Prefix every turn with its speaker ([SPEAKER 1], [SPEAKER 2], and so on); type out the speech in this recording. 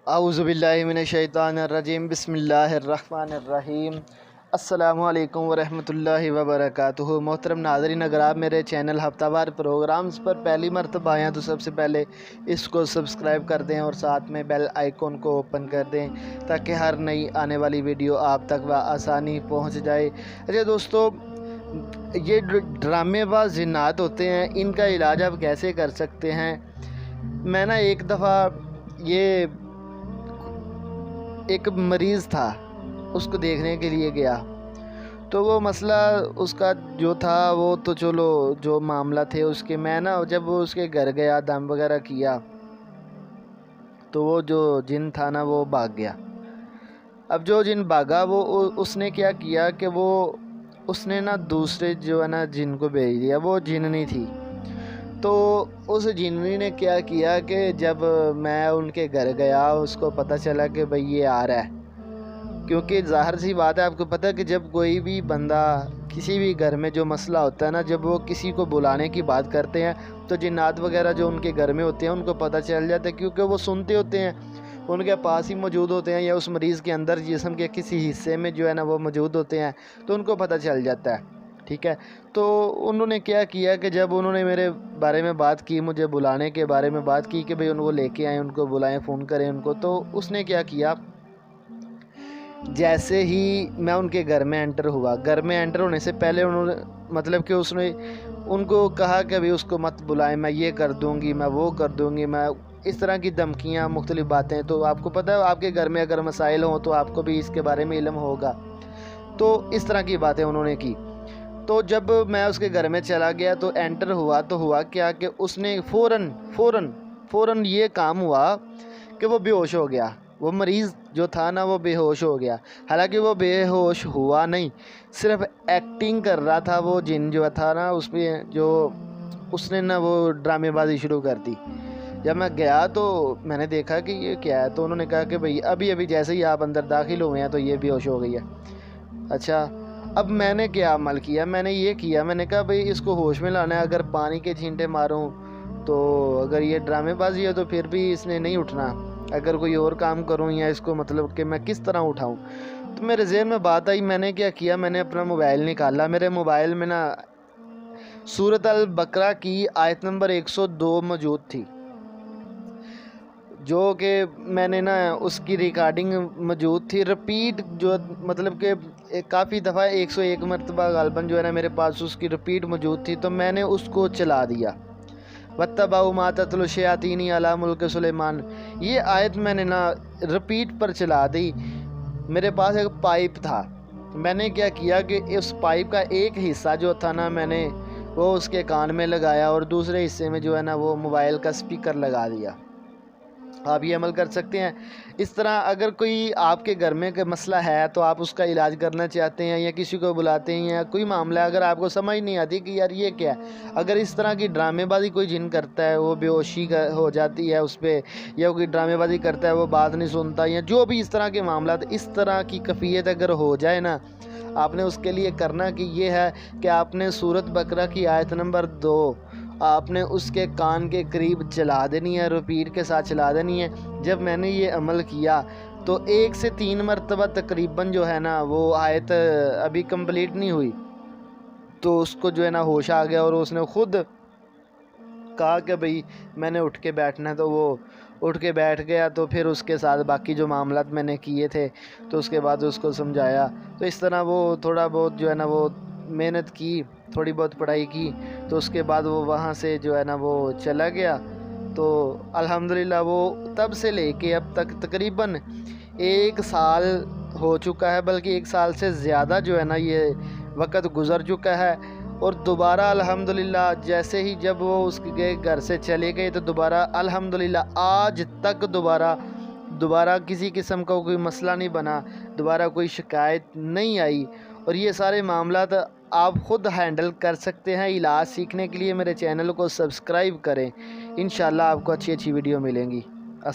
[SPEAKER 1] औज़ुबिल्लाहिमिनश्शैतानिर्रजीम बिस्मिल्लाहिर्रहमानिर्रहीम। अस्सलामु अलैकुम वरहमतुल्लाहि वबरकातुहू। मोहतरम नाज़रीन, अगर आप मेरे चैनल हफ्तावार प्रोग्राम्स पर पहली मरतबा आएँ तो सबसे पहले इसको सब्सक्राइब कर दें और साथ में बेल आइकन को ओपन कर दें ताकि हर नई आने वाली वीडियो आप तक आसानी पहुंच जाए। अच्छा दोस्तों, ये ड्रामेबाज जिन्नात होते हैं, इनका इलाज आप कैसे कर सकते हैं? मैं ना एक दफ़ा ये एक मरीज़ था, उसको देखने के लिए गया तो वो मसला उसका जो था वो तो चलो जो मामला थे उसके, मैं ना जब वो उसके घर गया दम वगैरह किया तो वो जो जिन था ना वो भाग गया। अब जो जिन भागा वो उसने क्या किया कि वो उसने ना दूसरे जो है ना जिन को भेज दिया। वो जिननी थी तो उस जिननी ने क्या किया कि जब मैं उनके घर गया उसको पता चला कि भाई ये आ रहा है, क्योंकि ज़ाहिर सी बात है, आपको पता है कि जब कोई भी बंदा किसी भी घर में जो मसला होता है ना, जब वो किसी को बुलाने की बात करते हैं तो जिन्नात वगैरह जो उनके घर में होते हैं उनको पता चल जाता है, क्योंकि वो सुनते होते हैं, उनके पास ही मौजूद होते हैं या उस मरीज़ के अंदर जिस्म के किसी हिस्से में जो है ना वो मौजूद होते हैं, तो उनको पता चल जाता है। ठीक है, तो उन्होंने क्या किया कि जब उन्होंने मेरे बारे में बात की, मुझे बुलाने के बारे में बात की कि भाई उनको लेके आएँ, उनको बुलाएं, फ़ोन करें उनको, तो उसने क्या किया, जैसे ही मैं उनके घर में एंटर हुआ, घर में एंटर होने से पहले उन्होंने मतलब कि उसने उनको कहा कि अभी उसको मत बुलाएं, मैं ये कर दूंगी, मैं वो कर दूंगी, मैं इस तरह की धमकियाँ, मुख्तलिफ बातें। तो आपको पता है आपके घर में अगर मसाइल हों तो आपको भी इसके बारे में इल्म होगा। तो इस तरह की बातें उन्होंने की। तो जब मैं उसके घर में चला गया तो एंटर हुआ तो हुआ क्या कि उसने फ़ौरन ये काम हुआ कि वो बेहोश हो गया। वो मरीज़ जो था ना वो बेहोश हो गया। हालांकि वो बेहोश हुआ नहीं, सिर्फ एक्टिंग कर रहा था। वो जिन जो था ना उसमें जो उसने ना वो ड्रामेबाजी शुरू कर दी। जब मैं गया तो मैंने देखा कि ये क्या है, तो उन्होंने कहा कि भाई अभी अभी जैसे ही आप अंदर दाखिल हुए हैं तो ये बेहोश हो गई है। अच्छा, अब मैंने क्या अमल किया, मैंने ये किया, मैंने कहा भाई इसको होश में लाना है, अगर पानी के छींटे मारूं तो अगर ये ड्रामेबाजी है तो फिर भी इसने नहीं उठना, अगर कोई और काम करूं या इसको मतलब कि मैं किस तरह उठाऊं। तो मेरे ज़हन में बात आई, मैंने क्या किया, मैंने अपना मोबाइल निकाला। मेरे मोबाइल में ना सूरत अल बकरा की आयत नंबर 102 मौजूद थी, जो कि मैंने ना उसकी रिकॉर्डिंग मौजूद थी, रिपीट जो मतलब कि काफ़ी दफ़ा 101 मरतबा गालबन जो है ना मेरे पास उसकी रिपीट मौजूद थी। तो मैंने उसको चला दिया, वत्तबाउ मा तत्लु शयातीनी अला मुल्क सुलेमान, ये आयत मैंने ना रिपीट पर चला दी। मेरे पास एक पाइप था, मैंने क्या किया कि उस पाइप का एक हिस्सा जो था ना मैंने वो उसके कान में लगाया और दूसरे हिस्से में जो है ना वो मोबाइल का स्पीकर लगा दिया। आप ये अमल कर सकते हैं। इस तरह अगर कोई आपके घर में कोई मसला है तो आप उसका इलाज करना चाहते हैं या किसी को बुलाते हैं या कोई मामला है, अगर आपको समझ नहीं आती कि यार ये क्या है, अगर इस तरह की ड्रामेबाजी कोई जिन करता है, वो बेहोशी हो जाती है उस पर, या कोई ड्रामेबाजी करता है वो बात नहीं सुनता, या जो भी इस तरह के मामला, इस तरह की कैफियत अगर हो जाए ना, आपने उसके लिए करना कि ये है कि आपने सूरत बकरा की आयत नंबर 2 आपने उसके कान के करीब चला देनी है, रिपीट के साथ चला देनी है। जब मैंने ये अमल किया तो 1 से 3 मरतबा तकरीबन जो है ना वो आयत अभी कंप्लीट नहीं हुई तो उसको जो है ना होश आ गया और उसने ख़ुद कहा कि भाई मैंने उठ के बैठना है, तो वो उठ के बैठ गया। तो फिर उसके साथ बाकी जो मामलात मैंने किए थे तो उसके बाद उसको समझाया। तो इस तरह वो थोड़ा बहुत जो है ना वो मेहनत की, थोड़ी बहुत पढ़ाई की, तो उसके बाद वो वहाँ से जो है ना वो चला गया। तो अल्हम्दुलिल्लाह वो तब से लेके अब तक तकरीबन 1 साल हो चुका है, बल्कि 1 साल से ज़्यादा जो है ना ये वक्त गुज़र चुका है। और दोबारा अल्हम्दुलिल्लाह जैसे ही जब वो उसके घर से चले गए तो दोबारा अल्हम्दुलिल्लाह आज तक दोबारा किसी किस्म का कोई मसला नहीं बना, दोबारा कोई शिकायत नहीं आई। और ये सारे मामलात आप ख़ुद हैंडल कर सकते हैं। इलाज सीखने के लिए मेरे चैनल को सब्सक्राइब करें, इंशाल्लाह आपको अच्छी अच्छी वीडियो मिलेंगी।